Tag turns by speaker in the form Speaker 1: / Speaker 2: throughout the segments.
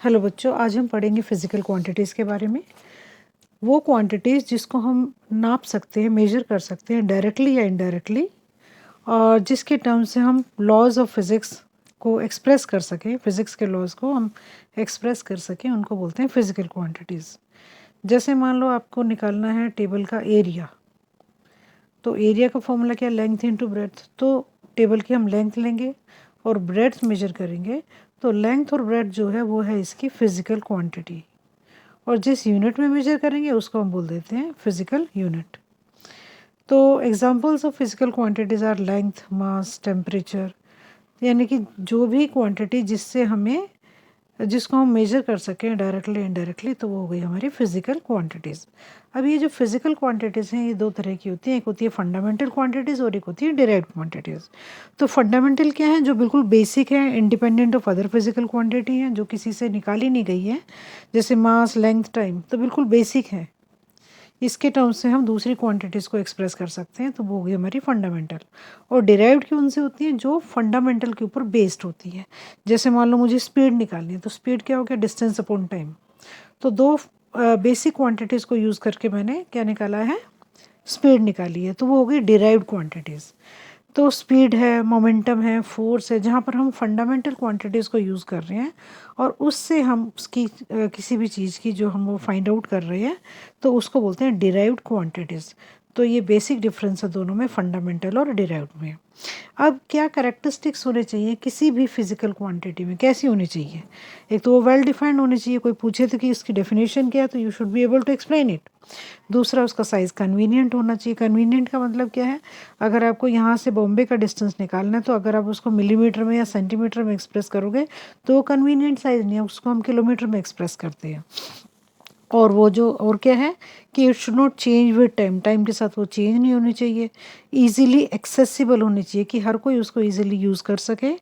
Speaker 1: Hello बच्चों, आज हम पढ़ेंगे फिज़िकल क्वांटिटीज़ के बारे में। वो क्वांटिटीज़ जिसको हम नाप सकते हैं, मेज़र कर सकते हैं डायरेक्टली या इनडायरेक्टली, और जिसके टर्म्स से हम लॉज़ ऑफ फिज़िक्स को एक्सप्रेस कर सकें, फिज़िक्स के लॉज़ को हम एक्सप्रेस कर सकें, उनको बोलते हैं फिज़िकल क्वांटिटीज़। जैसे मान लो आपको निकालना है टेबल का एरिया, तो एरिया का फॉर्मूला क्या है? Length into breadth. तो टेबल की हम लेंथ लेंगे और ब्रेड्थ मेजर करेंगे, तो लेंथ और ब्रेड्थ जो है वो है इसकी फिज़िकल क्वांटिटी, और जिस यूनिट में मेजर करेंगे उसको हम बोल देते हैं फिज़िकल यूनिट। तो examples of physical quantities are length, mass, temperature, यानी कि जो भी क्वांटिटी जिसको हम मेजर कर सकें डायरेक्टली इनडायरेक्टली, तो वो हो गई हमारी फिज़िकल क्वांटिटीज़। अब ये जो फिज़िकल क्वांटिटीज़ हैं ये दो तरह की होती हैं, एक होती है फंडामेंटल क्वांटिटीज़ और एक होती है डिराइव्ड क्वांटिटीज़। तो फंडामेंटल क्या है? जो बिल्कुल बेसिक है, independent of other physical quantity है, जो किसी से निकाली नहीं गई है, जैसे मास, लेंथ, टाइम, तो बिल्कुल बेसिक है। इसके टर्म्स से हम दूसरी क्वांटिटीज़ को एक्सप्रेस कर सकते हैं, तो वो होगी हमारी फंडामेंटल। और डिराइव्ड की उनसे होती हैं जो फंडामेंटल के ऊपर बेस्ड होती है। जैसे मान लो मुझे स्पीड निकालनी है, तो स्पीड क्या हो गया? Distance upon time. तो दो बेसिक क्वांटिटीज़ को यूज़ करके मैंने क्या निकाला है? स्पीड निकाली है, तो वो हो गई डिराइव्ड क्वांटिटीज़। तो स्पीड है, मोमेंटम है, फोर्स है, जहाँ पर हम फंडामेंटल क्वांटिटीज़ को यूज़ कर रहे हैं और उससे हम उसकी किसी भी चीज़ की जो हम वो फाइंड आउट कर रहे हैं, तो उसको बोलते हैं डिराइव्ड क्वांटिटीज़। तो ये बेसिक डिफरेंस है दोनों में, फंडामेंटल और डिराइव्ड में। अब क्या कैरेक्टरिस्टिक्स होने चाहिए किसी भी फिजिकल क्वांटिटी में? कैसी होनी चाहिए? एक तो वो वेल डिफाइंड होनी चाहिए, कोई पूछे तो कि इसकी डेफिनेशन क्या है, तो you should be able to explain it. दूसरा, उसका साइज़ कन्वीनियंट होना चाहिए। कन्वीनियंट का मतलब क्या है? अगर आपको यहाँ से बॉम्बे का डिस्टेंस निकालना है, तो अगर आप उसको मिलीमीटर में या सेंटीमीटर में एक्सप्रेस करोगे तो वो कन्वीनियंट साइज़ नहीं है, उसको हम किलोमीटर में एक्सप्रेस करते हैं। और वो जो और क्या है कि it should not change with time, time के साथ वो चेंज नहीं होनी चाहिए। इजीली एक्सेसिबल होनी चाहिए कि हर कोई उसको इजीली यूज़ कर सके,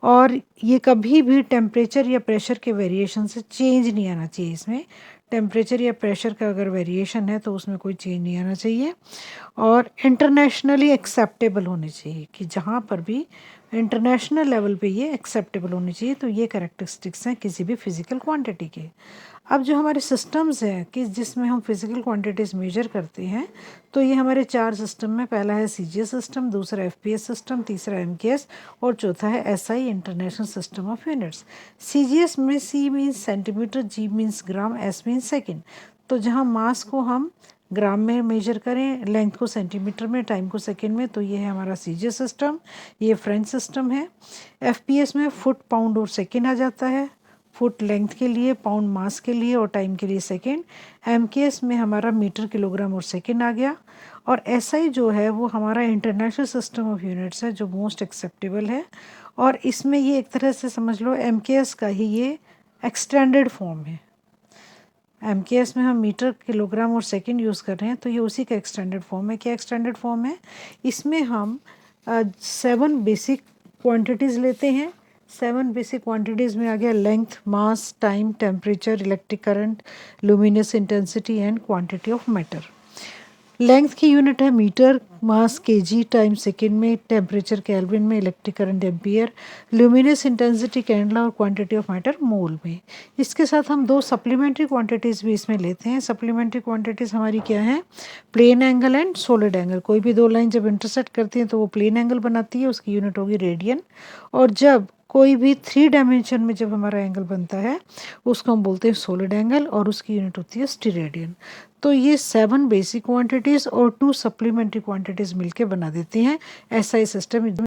Speaker 1: और ये कभी भी टेम्परेचर या प्रेशर के वेरिएशन से चेंज नहीं आना चाहिए। इसमें टेम्परेचर या प्रेशर का अगर वेरिएशन है तो उसमें कोई चेंज नहीं आना चाहिए। और इंटरनेशनली एक्सेप्टेबल होनी चाहिए, कि जहाँ पर भी इंटरनेशनल लेवल पे ये एक्सेप्टेबल होनी चाहिए। तो ये कैरेक्टरिस्टिक्स हैं किसी भी फिज़िकल क्वांटिटी के। अब जो हमारे सिस्टम्स हैं कि जिसमें हम फिज़िकल क्वांटिटीज़ मेजर करते हैं, तो ये हमारे 4 सिस्टम में, पहला है सीजीएस सिस्टम, दूसरा एफपीएस सिस्टम, तीसरा एमकेएस और चौथा है SI, international system of units. CGS में सी मीन्स सेंटीमीटर, जी मीन्स ग्राम, एस मीन्स सेकेंड। तो जहाँ मास को हम ग्राम में मेजर करें, लेंथ को सेंटीमीटर में, टाइम को सेकेंड में, तो ये है हमारा सीजीएस सिस्टम, ये फ्रेंच सिस्टम है। एफपीएस में फुट, पाउंड और सेकेंड आ जाता है, फुट लेंथ के लिए, पाउंड मास के लिए और टाइम के लिए सेकेंड। एमकेएस में हमारा मीटर, किलोग्राम और सेकेंड आ गया। और एसआई जो है वो हमारा इंटरनेशनल सिस्टम ऑफ यूनिट्स है, जो मोस्ट एक्सेप्टेबल है। और इसमें ये एक तरह से समझ लो एमकेएस का ही ये एक्सटेंडेड फॉर्म है। एमकेएस में हम मीटर, किलोग्राम और सेकंड यूज़ कर रहे हैं, तो ये उसी का एक्सटेंडेड फॉर्म है। क्या एक्सटेंडेड फॉर्म है? इसमें हम 7 बेसिक क्वांटिटीज़ लेते हैं। 7 बेसिक क्वांटिटीज़ में आ गया length, mass, time, temperature, electric current, luminous intensity and quantity of matter. Length की यूनिट है मीटर, मास केजी, टाइम सेकेंड में, टेम्परेचर केल्विन में, electric current ampere, luminous intensity candela और क्वांटिटी ऑफ मैटर मोल में। इसके साथ हम 2 सप्लीमेंट्री क्वांटिटीज़ भी इसमें लेते हैं। सप्लीमेंट्री क्वांटिटीज़ हमारी क्या है? Plane angle and solid angle. कोई भी 2 लाइन जब इंटरसेक्ट करती हैं तो वो प्लेन एंगल बनाती है, उसकी यूनिट होगी रेडियन। और जब कोई भी 3 डायमेंशन में जब हमारा एंगल बनता है उसको हम बोलते हैं सॉलिड एंगल, और उसकी यूनिट होती है स्टीरेडियन। तो ये 7 बेसिक क्वांटिटीज़ और 2 सप्लीमेंट्री क्वांटिटीज़ मिलके बना देती हैं एसआई सिस्टम।